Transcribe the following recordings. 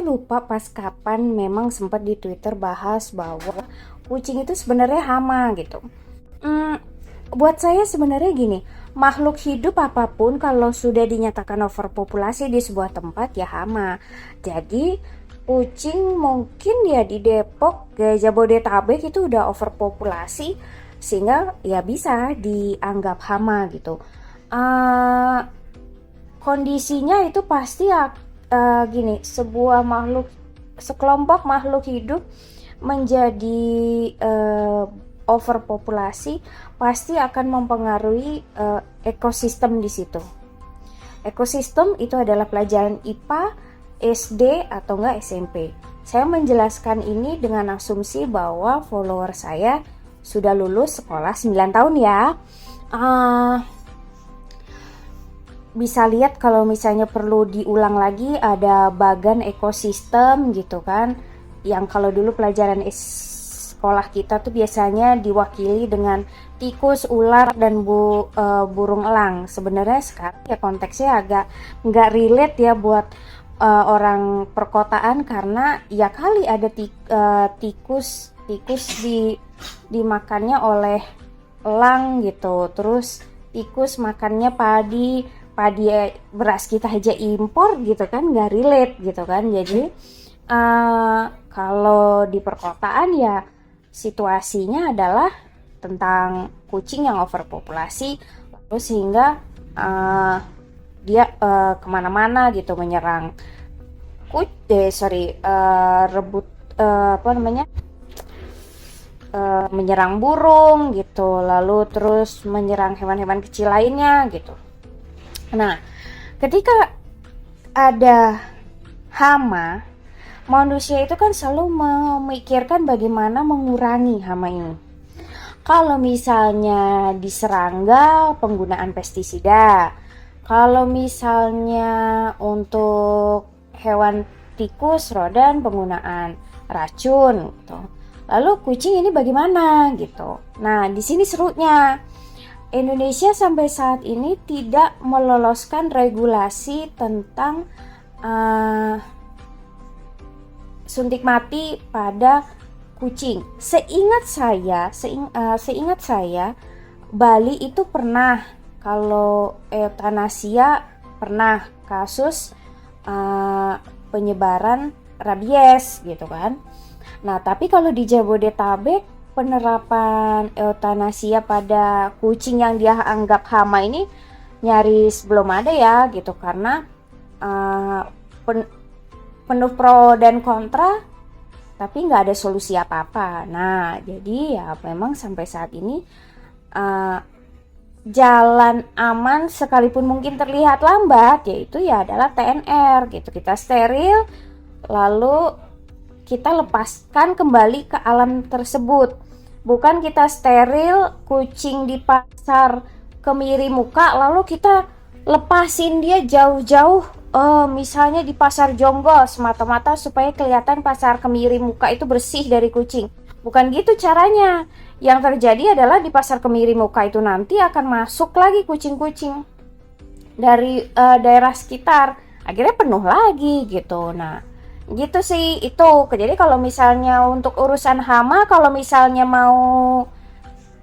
lupa pas kapan memang sempat di Twitter bahas bahwa kucing itu sebenarnya hama gitu. Hmm, Buat saya sebenarnya gini, makhluk hidup apapun kalau sudah dinyatakan overpopulasi di sebuah tempat ya hama. Jadi kucing mungkin ya di Depok, Jabodetabek itu udah overpopulasi sehingga ya bisa dianggap hama gitu. Eh, Kondisinya itu pasti gini, sebuah makhluk, sekelompok makhluk hidup menjadi eh, overpopulasi pasti akan mempengaruhi ekosistem di situ. Ekosistem itu adalah pelajaran IPA, SD atau enggak SMP. Saya menjelaskan ini dengan asumsi bahwa follower saya sudah lulus sekolah 9 tahun ya. Uh, Bisa lihat kalau misalnya perlu diulang lagi ada bagan ekosistem gitu kan, yang kalau dulu pelajaran sekolah kita tuh biasanya diwakili dengan tikus, ular dan burung elang. Sebenarnya sekarang ya konteksnya agak nggak relate ya buat orang perkotaan, karena ya kali ada tikus dimakannya oleh elang gitu, terus tikus makannya padi beras kita aja impor gitu kan, nggak relate gitu kan. Jadi kalau di perkotaan ya situasinya adalah tentang kucing yang overpopulasi, lalu sehingga dia kemana-mana gitu menyerang rebut apa namanya, menyerang burung gitu, lalu terus menyerang hewan-hewan kecil lainnya gitu. Nah, ketika ada hama, manusia itu kan selalu memikirkan bagaimana mengurangi hama ini. Kalau misalnya di serangga, penggunaan pestisida. Kalau misalnya untuk hewan tikus, rodent, penggunaan racun gitu. Lalu kucing ini bagaimana gitu. Nah, di sini serunya. Indonesia sampai saat ini tidak meloloskan regulasi tentang suntik mati pada kucing. Seingat saya, Bali itu pernah, kalau eutanasia pernah kasus penyebaran rabies gitu kan. Nah, tapi kalau di Jabodetabek penerapan eutanasia pada kucing yang dia anggap hama ini nyaris belum ada ya gitu, karena penuh pro dan kontra tapi nggak ada solusi apa-apa. Nah, jadi ya memang sampai saat ini jalan aman sekalipun mungkin terlihat lambat, yaitu ya adalah TNR gitu. Kita steril lalu kita lepaskan kembali ke alam tersebut. Bukan kita steril kucing di pasar kemiri muka lalu kita lepasin dia jauh-jauh, misalnya di pasar Jonggol semata-mata supaya kelihatan pasar kemiri muka itu bersih dari kucing. Bukan gitu caranya. Yang terjadi adalah di pasar kemiri muka itu nanti akan masuk lagi kucing-kucing dari daerah sekitar, akhirnya penuh lagi gitu. Nah, gitu sih itu. Jadi kalau misalnya untuk urusan hama, kalau misalnya mau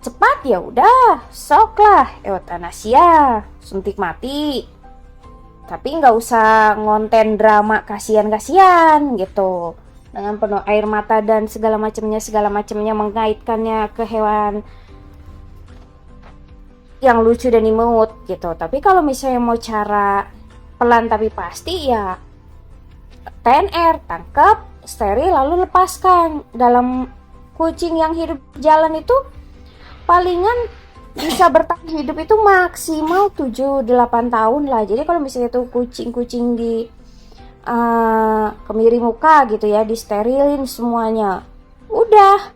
cepat ya udah sok lah eutanasia, suntik mati, tapi nggak usah ngonten drama kasihan-kasihan gitu dengan penuh air mata dan segala macamnya mengaitkannya ke hewan yang lucu dan imut gitu. Tapi kalau misalnya mau cara pelan tapi pasti ya TNR, tangkap, steril, lalu lepaskan. Dalam kucing yang hidup jalan itu palingan bisa bertahan hidup itu maksimal 7-8 tahun lah. Jadi kalau misalnya itu kucing-kucing di kemiri muka gitu ya, disterilin semuanya, udah.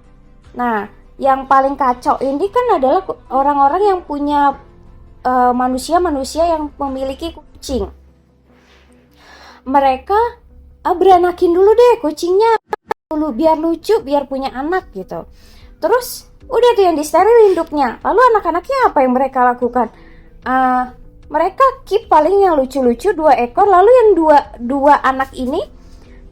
Nah, yang paling kacau ini kan adalah orang-orang yang punya manusia-manusia yang memiliki kucing. Mereka beranakin dulu deh kucingnya dulu biar lucu, biar punya anak gitu. Terus udah tuh yang disteril induknya. Lalu anak-anaknya apa yang mereka lakukan? Mereka keep paling yang lucu-lucu 2 ekor. Lalu yang dua anak ini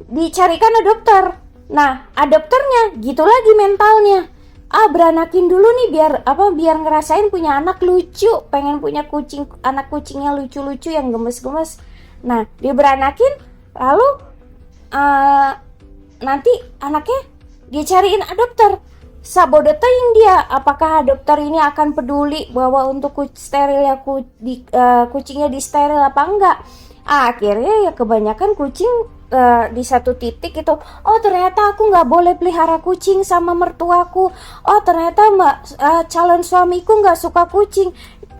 dicarikan adopter. Nah, adopternya gitu lagi mentalnya. Beranakin dulu nih biar ngerasain punya anak lucu, pengen punya anak kucingnya lucu-lucu yang gemes-gemes. Nah, dia beranakin, lalu nanti anaknya dia cariin adopter. Sabodo teuing dia, apakah adopter ini akan peduli bahwa untuk sterilnya kucingnya di steril apa enggak? Akhirnya ya kebanyakan kucing di satu titik itu, oh ternyata aku nggak boleh pelihara kucing sama mertuaku, oh ternyata calon suamiku nggak suka kucing,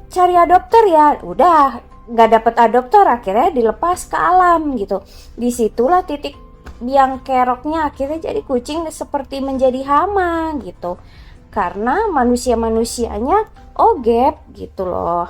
cari adopter, ya udah nggak dapet adopter, akhirnya dilepas ke alam gitu. Disitulah titik biang keroknya, akhirnya jadi kucing seperti menjadi hama gitu, karena manusianya gap gitu loh.